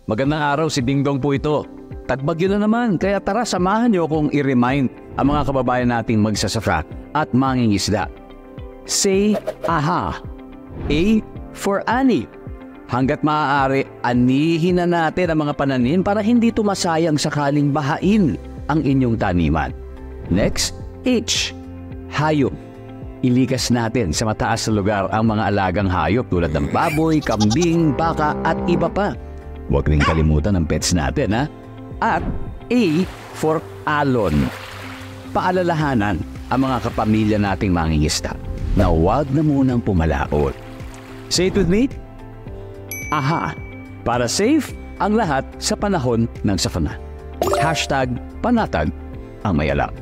Magandang araw, si Dingdong po ito. Tagbagyo na naman, kaya tara samahan niyo kong i-remind ang mga kababayan nating magsasaka at mangingisda. Say aha. A for ani. Hanggat maaari, anihin na natin ang mga pananim para hindi tumasayang sakaling bahain ang inyong taniman. Next, H. Hayop. Ilikas natin sa mataas na lugar ang mga alagang hayop tulad ng baboy, kambing, baka at iba pa. Huwag rin kalimutan ang pets natin, ha? At A for alon. Paalalahanan ang mga kapamilya nating mangingisda na huwag na munang pumalaot. Say it with me. Aha. Para safe ang lahat sa panahon ng sakuna. #panatag ang mayalak.